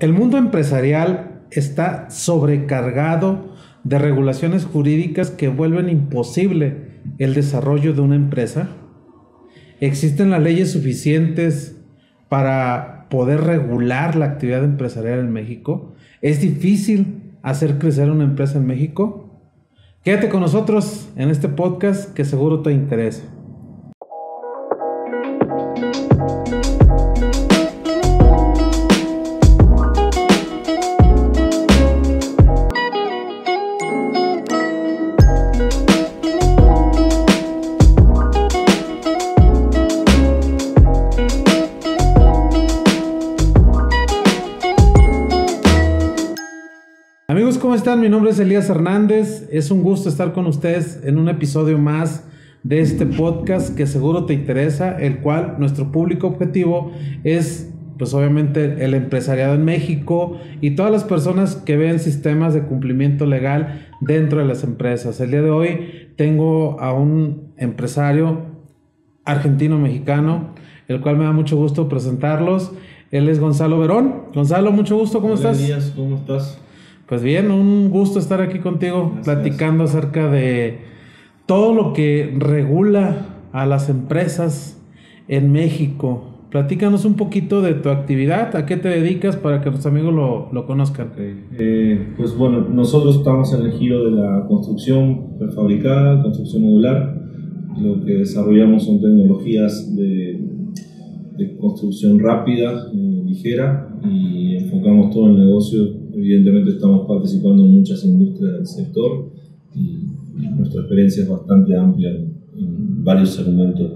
El mundo empresarial está sobrecargado de regulaciones jurídicas que vuelven imposible el desarrollo de una empresa. ¿Existen las leyes suficientes para poder regular la actividad empresarial en México? ¿Es difícil hacer crecer una empresa en México? Quédate con nosotros en este podcast que seguro te interesa. Amigos, ¿cómo están? Mi nombre es Elías Hernández. Es un gusto estar con ustedes en un episodio más de este podcast que seguro te interesa, el cual nuestro público objetivo es, pues obviamente, el empresariado en México y todas las personas que ven sistemas de cumplimiento legal dentro de las empresas. El día de hoy tengo a un empresario argentino-mexicano, el cual me da mucho gusto presentarlos. Él es Gonzalo Verón. Gonzalo, mucho gusto, ¿cómo estás? Elías, ¿cómo estás? Pues bien, un gusto estar aquí contigo. Gracias. Platicando acerca de todo lo que regula a las empresas en México. Platícanos un poquito de tu actividad, a qué te dedicas para que nuestros amigos lo conozcan. Pues bueno, nosotros estamos en el giro de la construcción prefabricada, construcción modular. Lo que desarrollamos son tecnologías de construcción rápida, ligera, y enfocamos todo el negocio. Evidentemente estamos participando en muchas industrias del sector y nuestra experiencia es bastante amplia en varios segmentos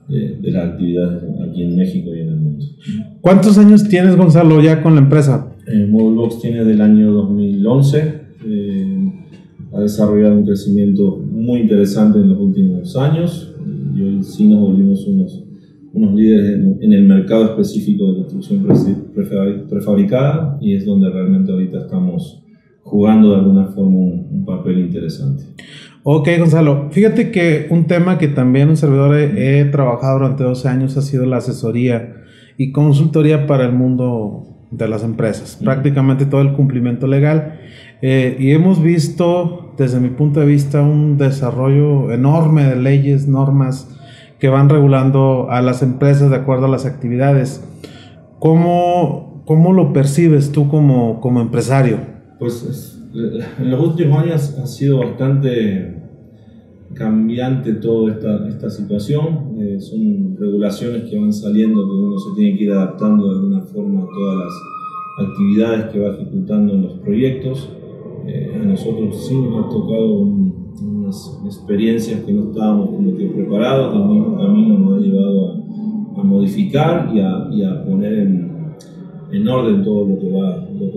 de las actividades aquí en México y en el mundo. ¿Cuántos años tienes, Gonzalo, ya con la empresa? Modulbox tiene del año 2011. Ha desarrollado un crecimiento muy interesante en los últimos años y hoy sí nos volvimos unos líderes en el mercado específico de construcción prefabricada, y es donde realmente ahorita estamos jugando de alguna forma un papel interesante. Ok, Gonzalo, fíjate que un tema que también un servidor he trabajado durante 12 años ha sido la asesoría y consultoría para el mundo de las empresas, prácticamente todo el cumplimiento legal, y hemos visto desde mi punto de vista un desarrollo enorme de leyes, normas que van regulando a las empresas de acuerdo a las actividades. ¿Cómo lo percibes tú como empresario? Pues en los últimos años ha sido bastante cambiante toda esta situación. Son regulaciones que van saliendo, que uno se tiene que ir adaptando de alguna forma a todas las actividades que va ejecutando en los proyectos. A nosotros sí nos ha tocado unas experiencias que no estábamos como que preparados. El mismo camino nos ha llevado a modificar y a poner en orden todo lo que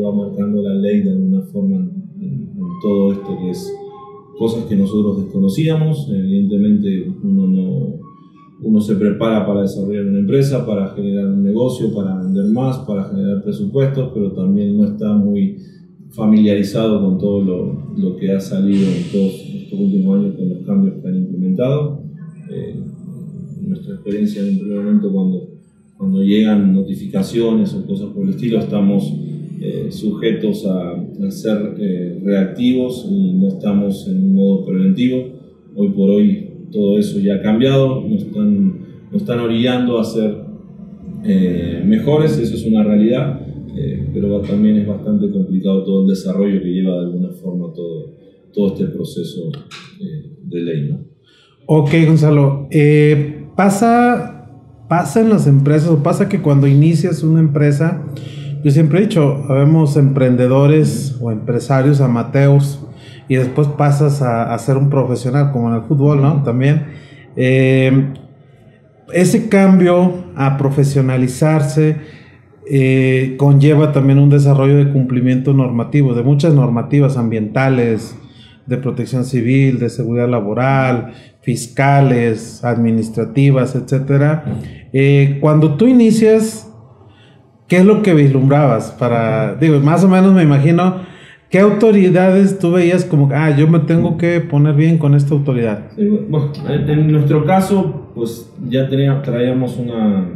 va marcando la ley de alguna forma en todo esto, que es cosas que nosotros desconocíamos. Evidentemente uno se prepara para desarrollar una empresa, para generar un negocio, para vender más, para generar presupuestos, pero también no está muy familiarizado con todo lo que ha salido en todos estos últimos años con los cambios que han implementado. Nuestra experiencia en un primer momento, cuando llegan notificaciones o cosas por el estilo, estamos sujetos a ser reactivos y no estamos en un modo preventivo. Hoy por hoy todo eso ya ha cambiado, nos están orillando a ser mejores, eso es una realidad. Pero también es bastante complicado todo el desarrollo que lleva de alguna forma todo este proceso de ley, ¿no? Ok, Gonzalo, pasa en las empresas, o pasa que cuando inicias una empresa, yo siempre he dicho, habemos emprendedores o empresarios amateurs y después pasas a ser un profesional, como en el fútbol, ¿no? También ese cambio a profesionalizarse conlleva también un desarrollo de cumplimiento normativo, de muchas normativas ambientales, de protección civil, de seguridad laboral, fiscales, administrativas, etcétera. Cuando tú inicias, ¿qué es lo que vislumbrabas? Más o menos me imagino, ¿qué autoridades tú veías como, yo me tengo que poner bien con esta autoridad? Sí, bueno, en nuestro caso, pues ya traíamos una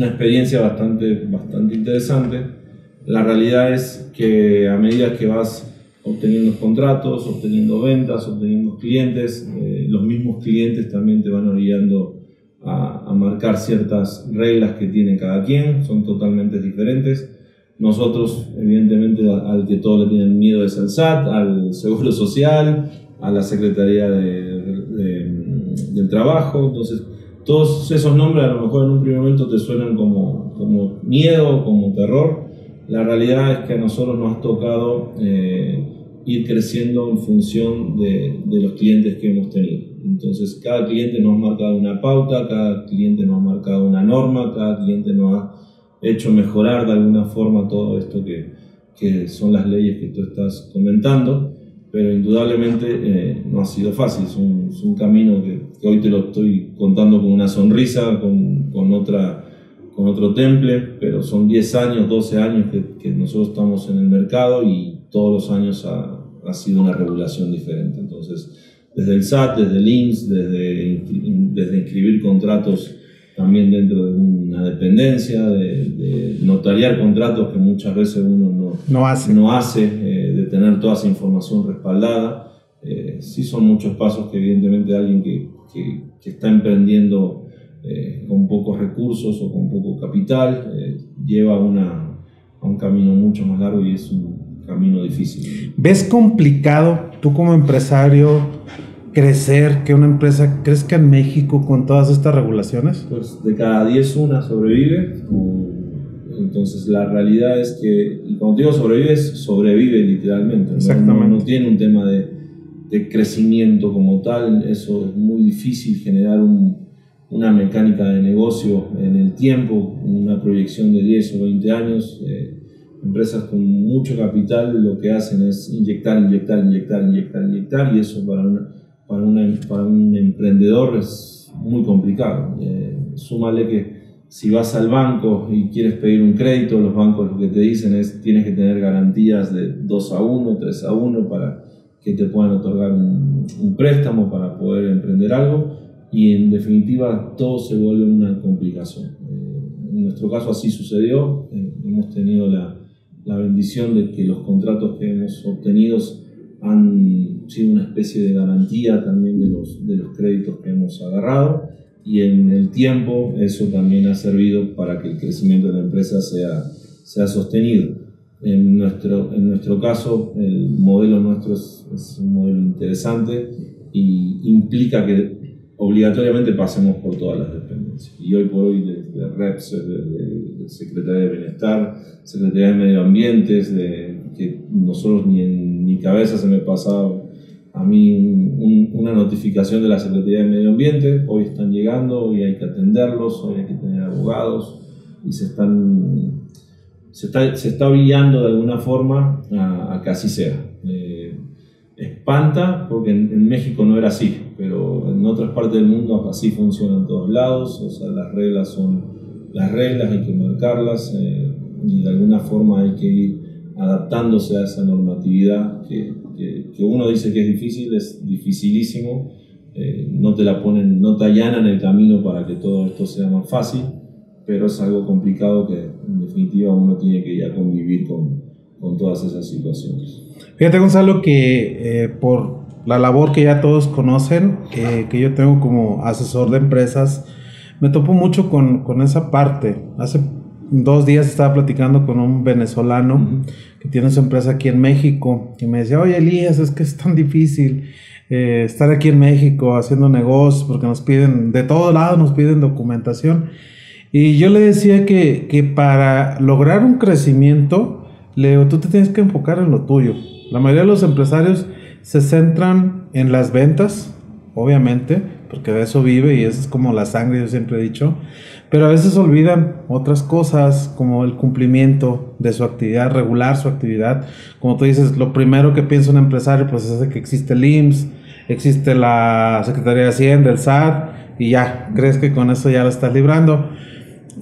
experiencia bastante interesante. La realidad es que a medida que vas obteniendo contratos, obteniendo ventas, obteniendo clientes, los mismos clientes también te van orillando a marcar ciertas reglas que tiene cada quien, son totalmente diferentes. Nosotros, evidentemente, al que todos le tienen miedo es al SAT, al Seguro Social, a la Secretaría del Trabajo. Entonces, todos esos nombres a lo mejor en un primer momento te suenan como miedo, como terror. La realidad es que a nosotros nos ha tocado ir creciendo en función de los clientes que hemos tenido. Entonces, cada cliente nos ha marcado una pauta, cada cliente nos ha marcado una norma, cada cliente nos ha hecho mejorar de alguna forma todo esto que son las leyes que tú estás comentando, pero indudablemente no ha sido fácil. Es un camino que hoy te lo estoy contando con una sonrisa, con otro temple, pero son 10 años, 12 años que nosotros estamos en el mercado y todos los años ha sido una regulación diferente. Entonces, desde el SAT, desde el INSS, desde inscribir contratos también dentro de una dependencia, de notariar contratos que muchas veces uno no hace, de tener toda esa información respaldada. Sí son muchos pasos que evidentemente alguien que está emprendiendo con pocos recursos o con poco capital lleva a un camino mucho más largo y es un camino difícil. ¿Ves complicado tú como empresario crecer, que una empresa crezca en México con todas estas regulaciones? Pues de cada 10 una sobrevive. Entonces la realidad es que, y cuando digo sobrevive literalmente. Exactamente. No tiene un tema de crecimiento como tal. Eso es muy difícil, generar una mecánica de negocio en el tiempo, una proyección de 10 o 20 años. Empresas con mucho capital lo que hacen es inyectar, y eso para un emprendedor es muy complicado. Súmale que si vas al banco y quieres pedir un crédito, los bancos lo que te dicen es tienes que tener garantías de 2-1, 3-1 para que te puedan otorgar un préstamo para poder emprender algo, y en definitiva todo se vuelve una complicación. En nuestro caso así sucedió. Hemos tenido la bendición de que los contratos que hemos obtenido han sido una especie de garantía también de los créditos que hemos agarrado, y en el tiempo eso también ha servido para que el crecimiento de la empresa sea sostenido. En nuestro caso, el modelo nuestro es un modelo interesante y implica que obligatoriamente pasemos por todas las dependencias. Y hoy por hoy, de REPS, de Secretaría de Bienestar, Secretaría de Medio Ambiente, que nosotros ni en mi cabeza se me pasaba a mí una notificación de la Secretaría de Medio Ambiente. Hoy están llegando, hoy hay que atenderlos, hoy hay que tener abogados, y se está brillando de alguna forma a que así sea. Espanta porque en México no era así, pero en otras partes del mundo así funciona en todos lados. O sea, las reglas son las reglas, hay que marcarlas, y de alguna forma hay que ir adaptándose a esa normatividad que uno dice que es difícil, es dificilísimo. No te allanan el camino para que todo esto sea más fácil, pero es algo complicado que en definitiva uno tiene que ya convivir con todas esas situaciones. Fíjate, Gonzalo, que por la labor que ya todos conocen, que yo tengo como asesor de empresas, me topo mucho con esa parte. Hace 2 días estaba platicando con un venezolano que tiene su empresa aquí en México y me decía: oye, Elías, es que es tan difícil estar aquí en México haciendo negocios porque nos piden, de todos lados nos piden documentación. Y yo le decía que para lograr un crecimiento, le digo, tú te tienes que enfocar en lo tuyo. La mayoría de los empresarios se centran en las ventas, obviamente, porque de eso vive y eso es como la sangre, yo siempre he dicho, pero a veces olvidan otras cosas como el cumplimiento de su actividad, regular su actividad. Como tú dices, lo primero que piensa un empresario pues es que existe el IMSS, existe la Secretaría de Hacienda, el SAT, y ya, crees que con eso ya lo estás librando.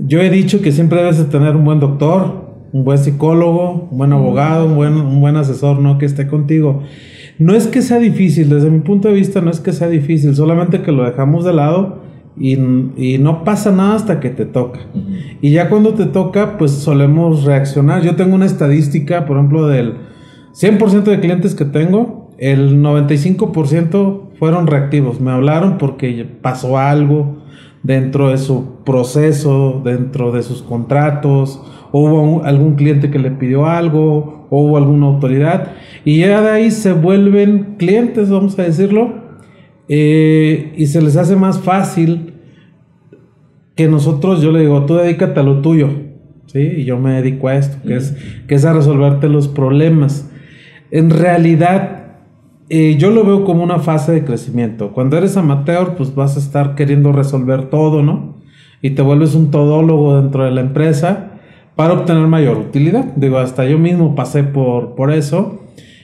Yo he dicho que siempre debes de tener un buen doctor, un buen psicólogo, un buen abogado, un buen asesor, ¿no?, que esté contigo. No es que sea difícil, desde mi punto de vista no es que sea difícil, solamente que lo dejamos de lado y no pasa nada hasta que te toca. Y ya cuando te toca, pues solemos reaccionar. Yo tengo una estadística, por ejemplo, del 100% de clientes que tengo, el 95% fueron reactivos. Me hablaron porque pasó algo dentro de su proceso, dentro de sus contratos, hubo algún cliente que le pidió algo, o hubo alguna autoridad, y ya de ahí se vuelven clientes, vamos a decirlo, y se les hace más fácil que nosotros. Yo le digo, tú dedícate a lo tuyo, ¿sí? Y yo me dedico a esto, que es a resolverte los problemas. En realidad, yo lo veo como una fase de crecimiento. Cuando eres amateur, pues vas a estar queriendo resolver todo, ¿no? Y te vuelves un todólogo dentro de la empresa para obtener mayor utilidad. Digo, hasta yo mismo pasé por eso.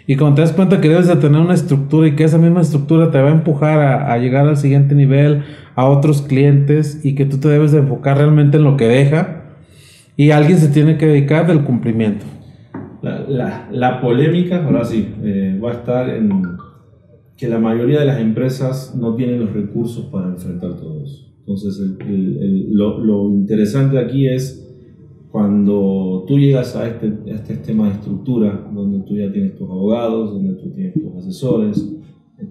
Y cuando te das cuenta que debes de tener una estructura y que esa misma estructura te va a empujar a llegar al siguiente nivel, a otros clientes, y que tú te debes de enfocar realmente en lo que deja, y alguien se tiene que dedicar del cumplimiento. La polémica, ahora sí, va a estar en que la mayoría de las empresas no tienen los recursos para enfrentar todo eso. Entonces, lo interesante aquí es cuando tú llegas a este tema de estructura, donde tú ya tienes tus abogados, donde tú tienes tus asesores,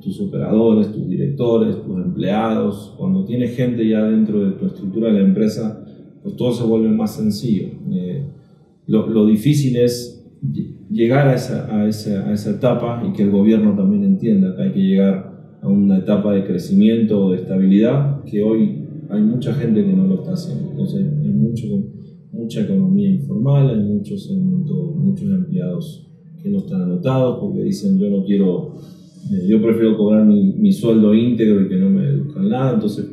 tus operadores, tus directores, tus empleados. Cuando tienes gente ya dentro de tu estructura de la empresa, pues todo se vuelve más sencillo. Lo difícil es llegar a esa etapa, y que el gobierno también entienda que hay que llegar a una etapa de crecimiento o de estabilidad, que hoy hay mucha gente que no lo está haciendo. Entonces hay mucha economía informal, hay muchos empleados que no están anotados porque dicen yo prefiero cobrar mi sueldo íntegro y que no me deduzcan nada. Entonces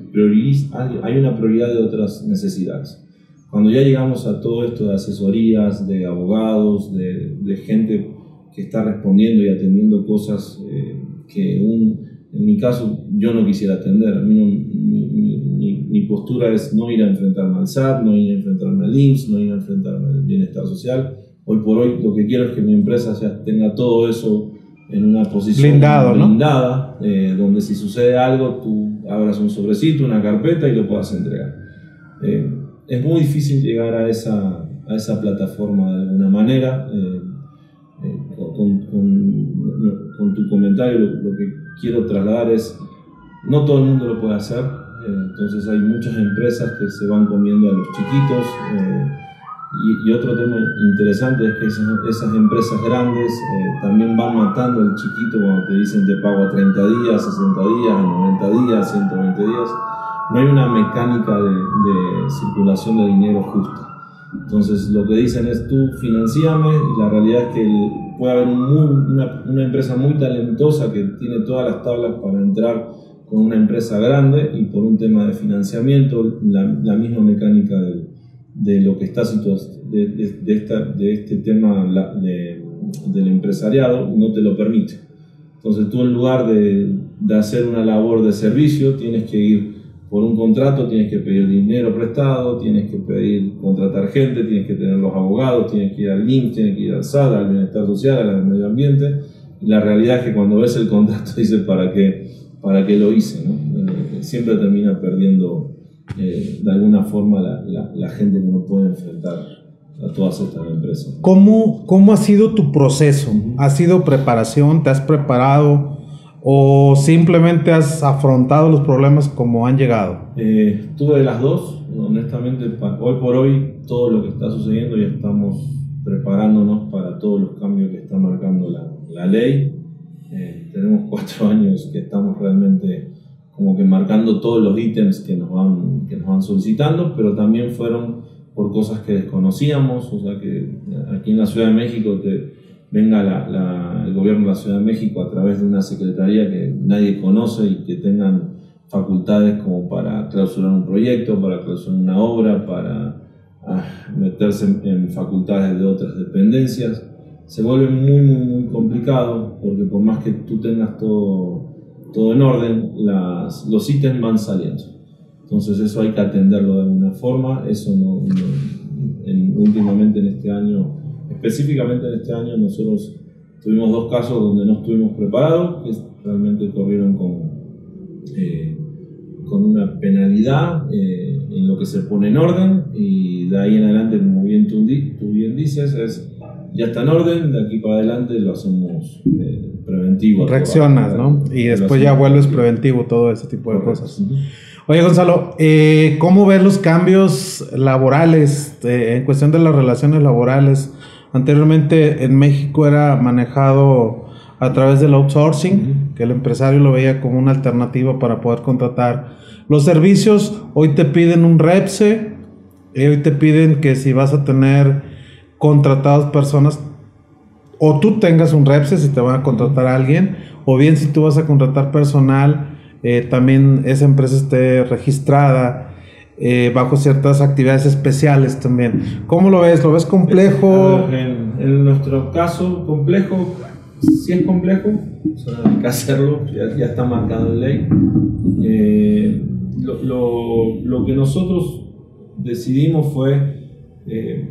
hay una prioridad de otras necesidades. Cuando ya llegamos a todo esto de asesorías, de abogados, de gente que está respondiendo y atendiendo cosas que en mi caso yo no quisiera atender. A mí mi postura es no ir a enfrentarme al SAT, no ir a enfrentarme al IMSS, no ir a enfrentarme al bienestar social. Hoy por hoy lo que quiero es que mi empresa ya tenga todo eso en una posición blindada, ¿no? Donde si sucede algo tú abras un sobrecito, una carpeta y lo puedas entregar. Es muy difícil llegar a esa plataforma de alguna manera. Con tu comentario lo que quiero trasladar es, no todo el mundo lo puede hacer. Entonces hay muchas empresas que se van comiendo a los chiquitos, y otro tema interesante es que esas empresas grandes también van matando al chiquito cuando te dicen te pago a 30 días, 60 días, 90 días, 120 días. No hay una mecánica de circulación de dinero justa. Entonces lo que dicen es tú financiame, y la realidad es que puede haber una empresa muy talentosa que tiene todas las tablas para entrar con una empresa grande, y por un tema de financiamiento, la misma mecánica de lo que está de este tema del empresariado no te lo permite. Entonces tú, en lugar de hacer una labor de servicio, tienes que ir por un contrato, tienes que pedir dinero prestado, tienes que contratar gente, tienes que tener los abogados, tienes que ir al IMSS, tienes que ir al SAT, al bienestar social, al medio ambiente. Y la realidad es que cuando ves el contrato dices ¿para qué lo hice, ¿no? Siempre termina perdiendo de alguna forma la gente que no puede enfrentar a todas estas empresas. ¿Cómo ha sido tu proceso? ¿Ha sido preparación? ¿Te has preparado? ¿O simplemente has afrontado los problemas como han llegado? Tuve las dos. Honestamente, hoy por hoy, todo lo que está sucediendo, ya estamos preparándonos para todos los cambios que está marcando la ley. Tenemos 4 años que estamos realmente como que marcando todos los ítems que nos van solicitando, pero también fueron por cosas que desconocíamos. O sea, que aquí en la Ciudad de México venga el gobierno de la Ciudad de México a través de una secretaría que nadie conoce, y que tengan facultades como para clausurar un proyecto, para clausurar una obra, para meterse en facultades de otras dependencias. Se vuelve muy, muy, muy complicado, porque por más que tú tengas todo en orden, los ítems van saliendo. Entonces eso hay que atenderlo de alguna forma. Eso últimamente en este año, específicamente en este año, nosotros tuvimos 2 casos donde no estuvimos preparados, que realmente corrieron con una penalidad en lo que se pone en orden, y de ahí en adelante, como bien tú bien dices, ya está en orden, de aquí para adelante lo hacemos preventivo. Reaccionas, ¿no? Y después ya vuelves preventivo, todo ese tipo de cosas. Oye, Gonzalo, ¿cómo ves los cambios laborales en cuestión de las relaciones laborales? Anteriormente en México era manejado a través del outsourcing, que el empresario lo veía como una alternativa para poder contratar los servicios. Hoy te piden un REPSE, hoy te piden que si vas a tener contratadas personas, o tú tengas un REPSE si te van a contratar a alguien, o bien si tú vas a contratar personal, también esa empresa esté registrada bajo ciertas actividades especiales también. ¿Cómo lo ves? ¿Lo ves complejo? En nuestro caso, complejo, sí es complejo, o sea, hay que hacerlo, ya está marcado en ley. Lo que nosotros decidimos fue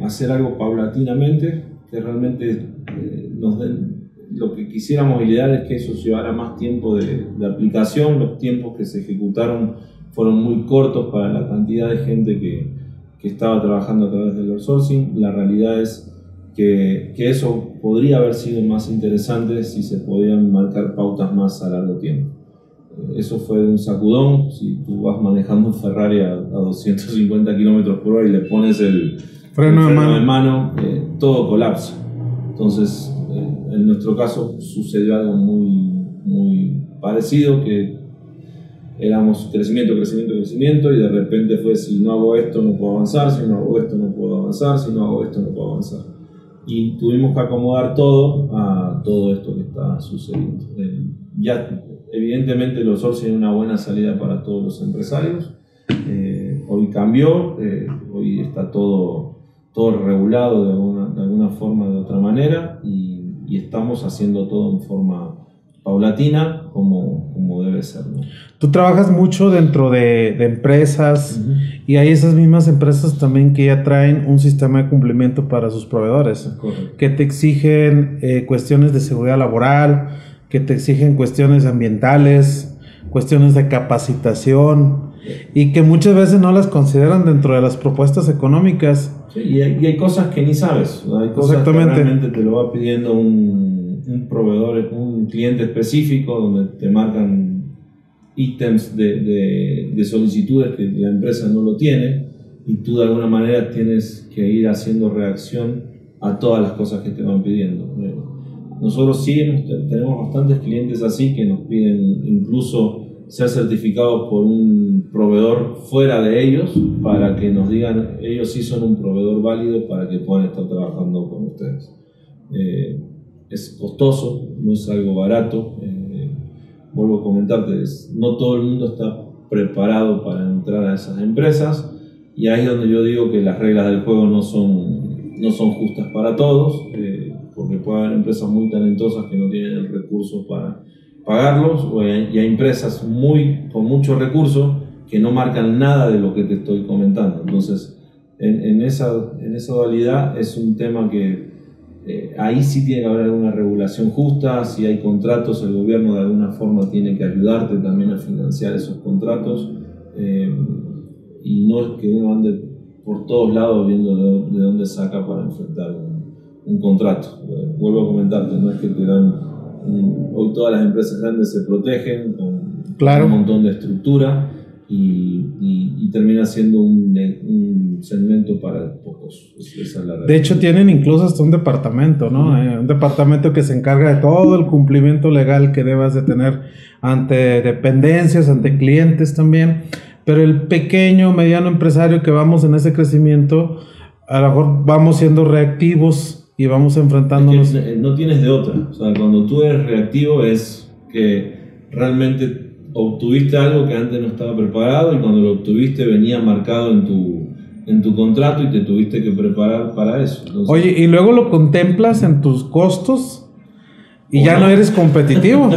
hacer algo paulatinamente, que realmente nos den, lo que quisiéramos idear es que eso llevara más tiempo de aplicación. Los tiempos que se ejecutaron fueron muy cortos para la cantidad de gente que estaba trabajando a través del outsourcing. La realidad es que eso podría haber sido más interesante si se podían marcar pautas más a largo tiempo. Eso fue un sacudón. Si tú vas manejando un Ferrari a 250 km/h y le pones el freno de mano, todo colapsa. Entonces, en nuestro caso sucedió algo muy parecido, que éramos crecimiento, y de repente fue: si no hago esto no puedo avanzar, si no hago esto no puedo avanzar, si no hago esto no puedo avanzar. Y tuvimos que acomodar todo a todo esto que está sucediendo. Ya evidentemente el outsourcing es una buena salida para todos los empresarios. Hoy cambió, hoy está todo regulado de alguna forma, de otra manera, y estamos haciendo todo en forma paulatina, como debe ser, ¿no? Tú trabajas mucho dentro de empresas, y hay esas mismas empresas también que ya traen un sistema de cumplimiento para sus proveedores. Correcto. Que te exigen cuestiones de seguridad laboral, que te exigen cuestiones ambientales, cuestiones de capacitación, y que muchas veces no las consideran dentro de las propuestas económicas. Sí, y hay cosas que ni sabes. Hay cosas que realmente te lo va pidiendo un proveedor, un cliente específico, donde te marcan ítems de solicitudes que la empresa no lo tiene, y tú de alguna manera tienes que ir haciendo reacción a todas las cosas que te van pidiendo. Nosotros sí tenemos bastantes clientes así, que nos piden incluso ser certificados por un proveedor fuera de ellos, para que nos digan ellos sí son un proveedor válido para que puedan estar trabajando con ustedes. Es costoso, no es algo barato. Vuelvo a comentarte, no todo el mundo está preparado para entrar a esas empresas, y ahí es donde yo digo que las reglas del juego no son justas para todos, porque puede haber empresas muy talentosas que no tienen el recurso para pagarlos, y hay empresas con mucho recurso que no marcan nada de lo que te estoy comentando. Entonces, en esa dualidad es un tema que ahí sí tiene que haber alguna regulación justa. Si hay contratos, el gobierno de alguna forma tiene que ayudarte también a financiar esos contratos, y no es que uno ande por todos lados viendo de dónde saca para enfrentar un contrato. Vuelvo a comentarte, no es que te dan hoy todas las empresas grandes se protegen con un montón de estructura, y termina siendo un segmento para pocos. Esa es la realidad. De hecho, tienen incluso hasta un departamento, ¿no? Un departamento que se encarga de todo el cumplimiento legal que debas de tener ante dependencias, ante clientes también. Pero el pequeño, mediano empresario que vamos en ese crecimiento, a lo mejor vamos siendo reactivos y vamos enfrentándonos. Es que no tienes de otra. O sea, cuando tú eres reactivo es que realmente obtuviste algo que antes no estaba preparado, y cuando lo obtuviste venía marcado en tu contrato y te tuviste que preparar para eso. Entonces, oye, y luego lo contemplas en tus costos y ya no eres competitivo.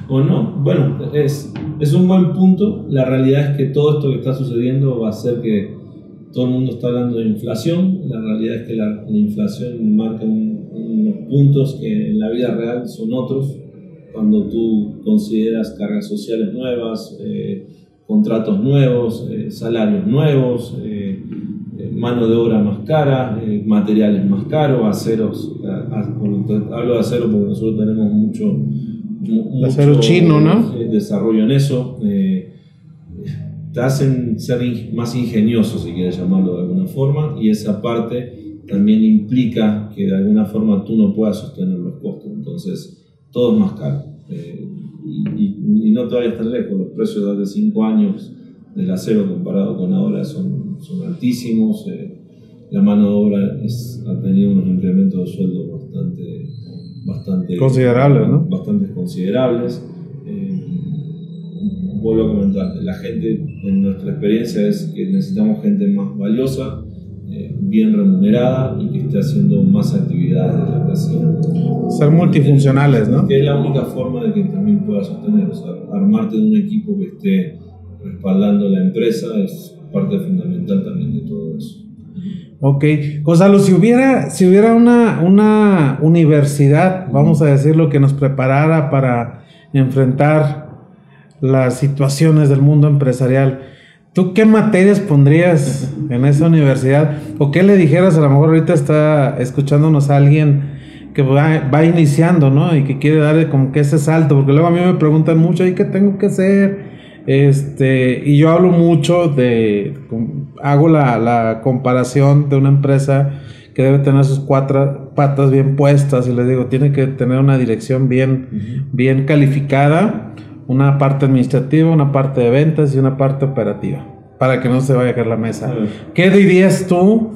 O no. Bueno, es un buen punto. La realidad es que todo esto que está sucediendo va a hacer que todo el mundo está hablando de inflación. La realidad es que la inflación marca unos puntos que en la vida real son otros. Cuando tú consideras cargas sociales nuevas, contratos nuevos, salarios nuevos, mano de obra más cara, materiales más caros, aceros. Hablo de acero porque nosotros tenemos mucho acero chino, ¿no? Desarrollo en eso. Te hacen ser más ingenioso, si quieres llamarlo de alguna forma, y esa parte también implica que de alguna forma tú no puedas sostener los costos. Entonces, todo es más caro. Y no te vayas tan lejos, los precios de hace 5 años del acero comparado con ahora son altísimos. La mano de obra ha tenido unos incrementos de sueldo bastante considerables, ¿no? Bastante considerables. Vuelvo a comentar, la gente, en nuestra experiencia, es que necesitamos gente más valiosa, bien remunerada y que esté haciendo más actividades de la que hacía. Ser multifuncionales, ¿no? Que es la única forma de que también puedas sostener, o sea, armarte de un equipo que esté respaldando la empresa es parte fundamental también de todo eso. Ok, Gonzalo, si hubiera una universidad, vamos a decirlo, que nos preparara para enfrentar las situaciones del mundo empresarial, ¿tú qué materias pondrías en esa universidad? ¿O qué le dijeras? A lo mejor ahorita está escuchándonos a alguien que va iniciando, ¿no? Y que quiere darle como que ese salto, porque luego a mí me preguntan mucho, ¿y qué tengo que hacer? Y yo hablo mucho hago la comparación de una empresa que debe tener sus 4 patas bien puestas, y les digo, tiene que tener una dirección bien calificada, una parte administrativa, una parte de ventas y una parte operativa, para que no se vaya a caer la mesa. ¿Qué dirías tú?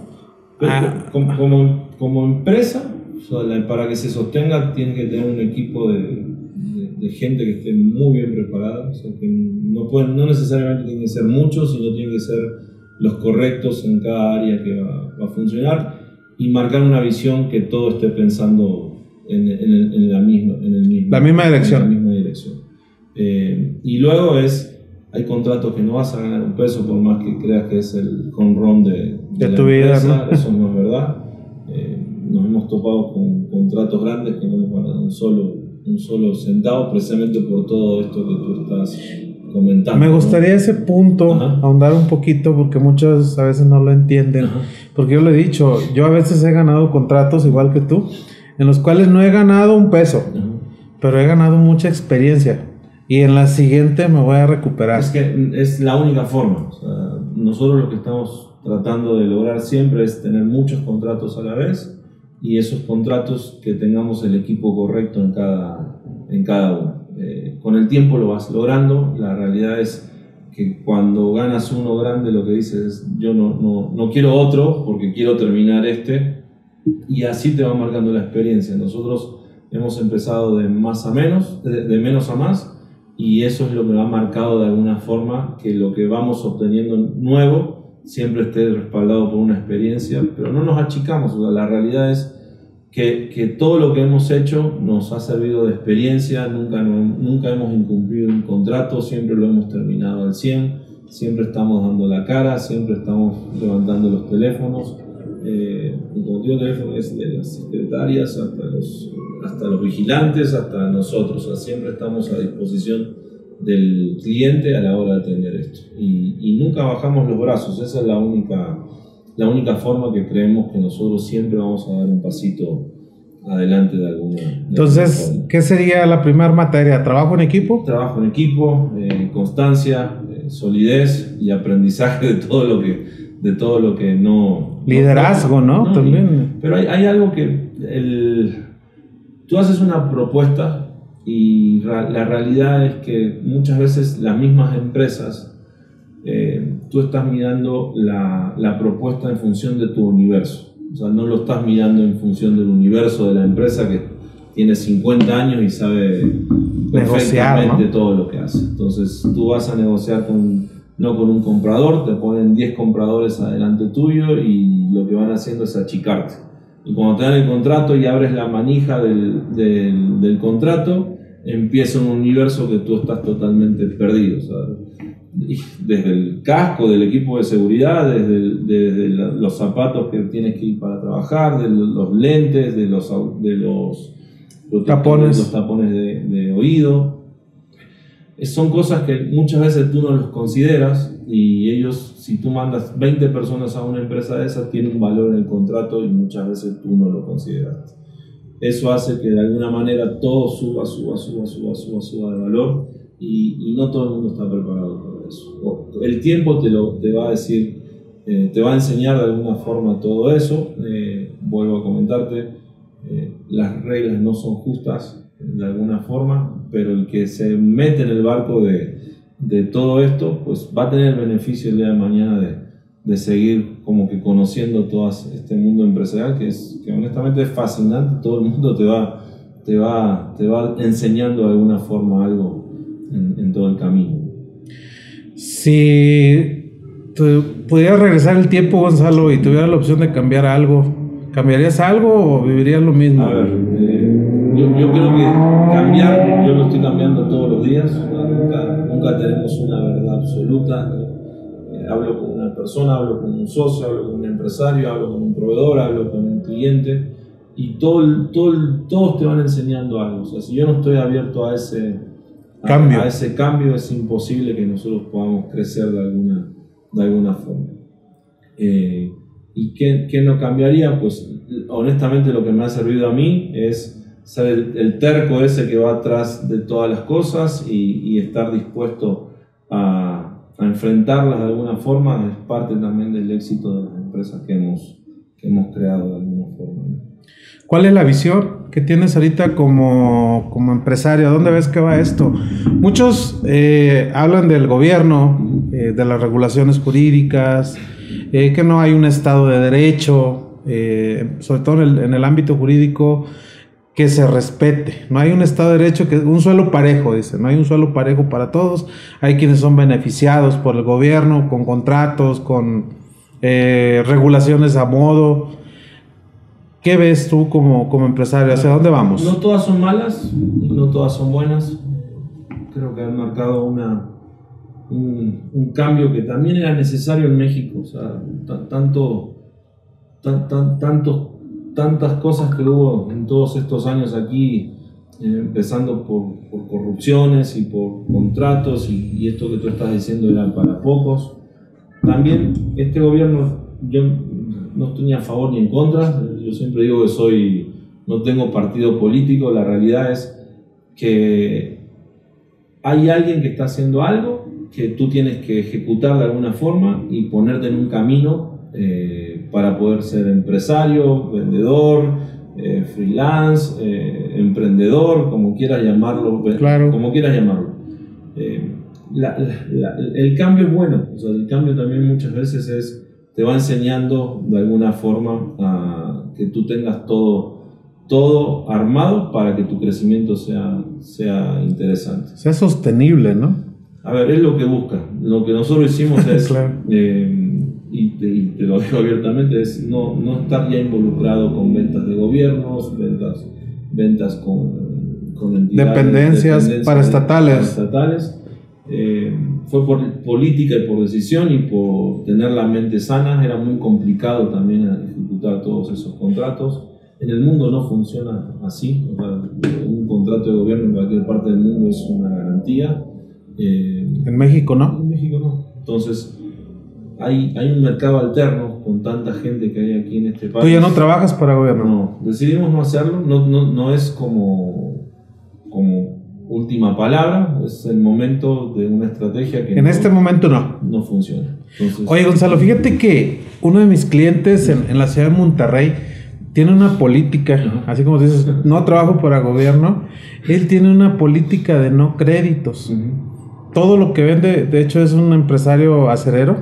Como empresa, o sea, para que se sostenga, tiene que tener un equipo de gente que esté muy bien preparada. O sea, que no necesariamente tienen que ser muchos, sino tienen que ser los correctos en cada área que va a funcionar, y marcar una visión que todo esté pensando en la misma dirección. Y luego hay contratos que no vas a ganar un peso por más que creas que es el home run de tu vida, ¿no? Eso no es verdad. Nos hemos topado con contratos grandes que no hemos ganado un solo centavo, precisamente por todo esto que tú estás comentando. Me gustaría ese punto ahondar un poquito, porque muchos a veces no lo entienden. Porque yo le he dicho, yo a veces he ganado contratos igual que tú, en los cuales no he ganado un peso, pero he ganado mucha experiencia, y en la siguiente me voy a recuperar. Es que es la única forma. O sea, nosotros lo que estamos tratando de lograr siempre es tener muchos contratos a la vez, y esos contratos que tengamos el equipo correcto en cada uno. Con el tiempo lo vas logrando. La realidad es que cuando ganas uno grande, lo que dices es, yo no quiero otro porque quiero terminar y así te va marcando la experiencia. Nosotros hemos empezado de menos a más, y eso es lo que ha marcado de alguna forma que lo que vamos obteniendo nuevo siempre esté respaldado por una experiencia, pero no nos achicamos. O sea, la realidad es que todo lo que hemos hecho nos ha servido de experiencia. Nunca hemos incumplido un contrato, siempre lo hemos terminado al 100, siempre estamos dando la cara, siempre estamos levantando los teléfonos. Y como digo, teléfono es de las secretarias hasta los vigilantes, hasta nosotros. O sea, siempre estamos a disposición del cliente a la hora de atender esto. Y nunca bajamos los brazos. Esa es la única forma que creemos que nosotros siempre vamos a dar un pasito adelante de alguna forma. Entonces, ¿qué sería la primera materia? ¿Trabajo en equipo? Trabajo en equipo, constancia, solidez y aprendizaje de todo lo que no... Liderazgo, ¿no? También. Pero hay algo que... Tú haces una propuesta y la realidad es que muchas veces las mismas empresas... tú estás mirando la propuesta en función de tu universo. O sea, no lo estás mirando en función del universo de la empresa que tiene 50 años y sabe perfectamente, ¿no?, todo lo que hace. Entonces tú vas a negociar no con un comprador, te ponen 10 compradores adelante tuyo y lo que van haciendo es achicarte. Y cuando te dan el contrato y abres la manija del contrato, empieza un universo que tú estás totalmente perdido. O sea, desde el casco del equipo de seguridad, desde los zapatos que tienes que ir para trabajar, de los lentes, de los tapones de oído. son cosas que muchas veces tú no los consideras y ellos, si tú mandas 20 personas a una empresa de esas, tiene un valor en el contrato y muchas veces tú no lo consideras. Eso hace que de alguna manera todo suba de valor y no todo el mundo está preparado para eso. El tiempo te va a decir, te va a enseñar de alguna forma todo eso. Vuelvo a comentarte, las reglas no son justas de alguna forma, pero el que se mete en el barco de todo esto, pues va a tener el beneficio el día de mañana de seguir como que conociendo todo este mundo empresarial que honestamente es fascinante. Todo el mundo te va enseñando de alguna forma algo en todo el camino. Si pudieras regresar el tiempo, Gonzalo, y tuvieras la opción de cambiar algo, ¿cambiarías algo o vivirías lo mismo? A ver, yo creo que cambiar, yo lo estoy cambiando todos los días. Nunca tenemos una verdad absoluta. Hablo con una persona, hablo con un socio, hablo con un empresario, hablo con un proveedor, hablo con un cliente y todos te van enseñando algo. O sea, si yo no estoy abierto a ese cambio, es imposible que nosotros podamos crecer de alguna forma. ¿Y qué no cambiaría? Pues honestamente lo que me ha servido a mí es ser el terco ese que va atrás de todas las cosas y estar dispuesto a enfrentarlas de alguna forma. Es parte también del éxito de las empresas que hemos creado de alguna forma, ¿no? ¿Cuál es la visión que tienes ahorita como empresario? ¿A dónde ves que va esto? Muchos hablan del gobierno, de las regulaciones jurídicas, que no hay un Estado de Derecho, sobre todo en el ámbito jurídico, que se respete. No hay un Estado de Derecho, un suelo parejo, dice. No hay un suelo parejo para todos. Hay quienes son beneficiados por el gobierno, con contratos, con regulaciones a modo. ¿Qué ves tú como empresario? ¿Hacia dónde vamos? No todas son malas, no todas son buenas. Creo que han marcado un cambio que también era necesario en México. O sea, tantas cosas que hubo en todos estos años aquí, empezando por corrupciones y por contratos y esto que tú estás diciendo era para pocos. También este gobierno, yo no estoy ni a favor ni en contra. Yo siempre digo que no tengo partido político. La realidad es que hay alguien que está haciendo algo que tú tienes que ejecutar de alguna forma y ponerte en un camino para poder ser empresario, vendedor, freelance, emprendedor, como quieras llamarlo. Claro. Como quieras llamarlo. El cambio es bueno. O sea, el cambio también muchas veces te va enseñando de alguna forma a que tú tengas todo armado para que tu crecimiento sea interesante. Sea sostenible, ¿no? A ver, es lo que busca. Lo que nosotros hicimos es, claro. y te lo digo abiertamente, es no estar ya involucrado con ventas de gobiernos, ventas con entidades, dependencias paraestatales. Fue por política y por decisión y por tener la mente sana. Era muy complicado también ejecutar todos esos contratos. En el mundo no funciona así. O sea, un contrato de gobierno en cualquier parte del mundo es una garantía. En México no. En México no. Entonces hay un mercado alterno con tanta gente que hay aquí en este país. ¿Tú ya no trabajas para gobierno? No, decidimos no hacerlo. No es como última palabra, es el momento de una estrategia que este momento no funciona. Entonces, oye, Gonzalo, fíjate que uno de mis clientes en la ciudad de Monterrey tiene una política, así como dices, no trabajo para gobierno, él tiene una política de no créditos. Todo lo que vende, de hecho es un empresario acerero,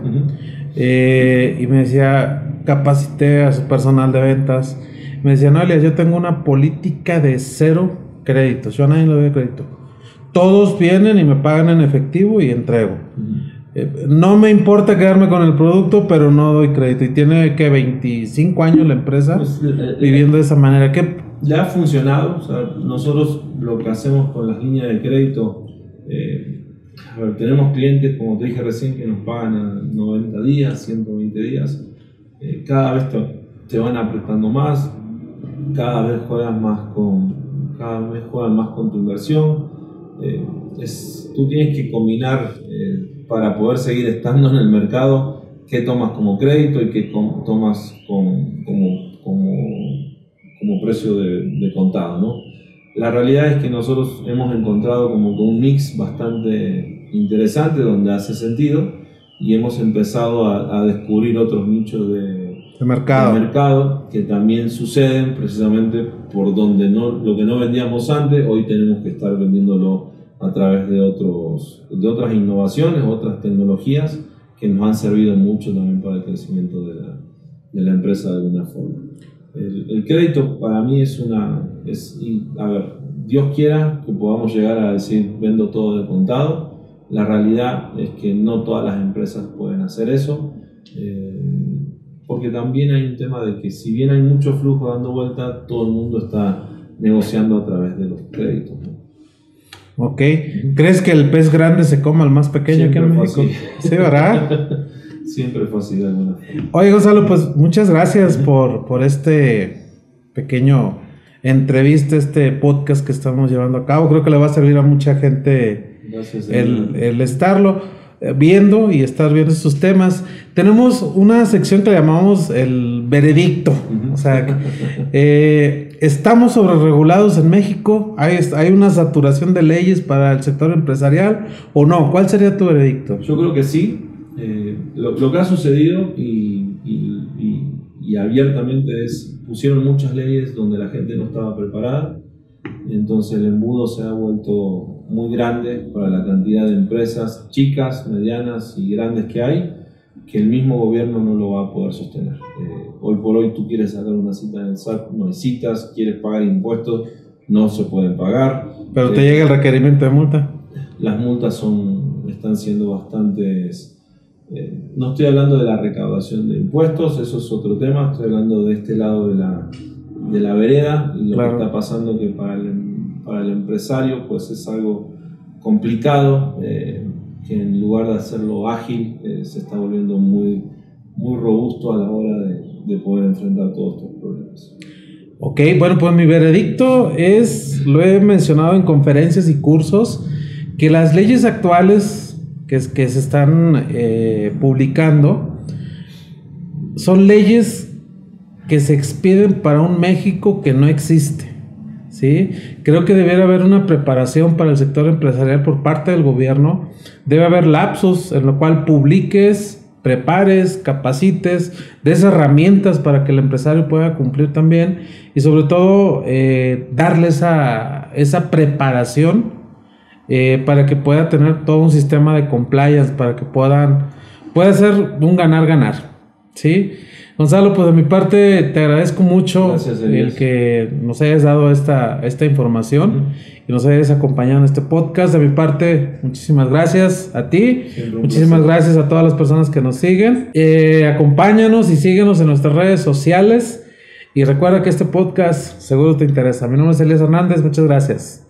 y me decía, capacité a su personal de ventas, me decía, no, Elias, yo tengo una política de 0 créditos, yo a nadie le doy crédito. Todos vienen y me pagan en efectivo y entrego. No me importa quedarme con el producto, pero no doy crédito. Y tiene que 25 años la empresa viviendo de esa manera. ¿Qué? Le ha funcionado. O sea, nosotros lo que hacemos con las líneas de crédito, a ver, tenemos clientes, como te dije recién, que nos pagan a 90 días, 120 días. Cada vez te van apretando más, cada vez juegan más con tu inversión. tú tienes que combinar para poder seguir estando en el mercado qué tomas como crédito y qué tomas como precio de contado, ¿no? La realidad es que nosotros hemos encontrado como que un mix bastante interesante donde hace sentido y hemos empezado a descubrir otros nichos de mercado que también suceden precisamente por donde lo que no vendíamos antes, hoy tenemos que estar vendiéndolo a través de otras innovaciones, otras tecnologías que nos han servido mucho también para el crecimiento de la empresa de alguna forma. El crédito para mí a ver, Dios quiera que podamos llegar a decir vendo todo de contado. La realidad es que no todas las empresas pueden hacer eso, porque también hay un tema de que si bien hay mucho flujo dando vuelta, todo el mundo está negociando a través de los créditos, ¿no? Ok. ¿Crees que el pez grande se coma al más pequeño aquí en México? Sí, ¿verdad? Siempre fue así de alguna forma. Oye, Gonzalo, pues muchas gracias por este pequeño entrevista, este podcast que estamos llevando a cabo. Creo que le va a servir a mucha gente el estarlo viendo y estar viendo estos temas. Tenemos una sección que le llamamos el veredicto. O sea, ¿estamos sobreregulados en México? ¿Hay una saturación de leyes para el sector empresarial o no? ¿Cuál sería tu veredicto? Yo creo que sí. Lo que ha sucedido y abiertamente pusieron muchas leyes donde la gente no estaba preparada, entonces el embudo se ha vuelto muy grande para la cantidad de empresas chicas, medianas y grandes que hay, que el mismo gobierno no lo va a poder sostener. Hoy por hoy tú quieres sacar una cita en el SAT, no hay citas, quieres pagar impuestos, no se pueden pagar. Pero te llega el requerimiento de multa. Las multas están siendo bastantes. No estoy hablando de la recaudación de impuestos, eso es otro tema, estoy hablando de este lado de la vereda y lo que está pasando que para el empresario pues es algo complicado, que en lugar de hacerlo ágil se está volviendo muy, muy robusto a la hora de poder enfrentar todos estos problemas. Ok, bueno, pues mi veredicto lo he mencionado en conferencias y cursos, que las leyes actuales que se están publicando son leyes que se expiden para un México que no existe, ¿sí? Creo que debería haber una preparación para el sector empresarial por parte del gobierno. Debe haber lapsos en lo cual publiques, prepares, capacites, des herramientas para que el empresario pueda cumplir también y sobre todo darle esa preparación para que pueda tener todo un sistema de compliance, para que pueda ser un ganar-ganar, ¿sí? Gonzalo, pues de mi parte te agradezco mucho el que nos hayas dado esta información y nos hayas acompañado en este podcast. De mi parte, muchísimas gracias a ti, muchísimas gracias a todas las personas que nos siguen. Acompáñanos y síguenos en nuestras redes sociales y recuerda que este podcast seguro te interesa. Mi nombre es Elías Hernández, muchas gracias.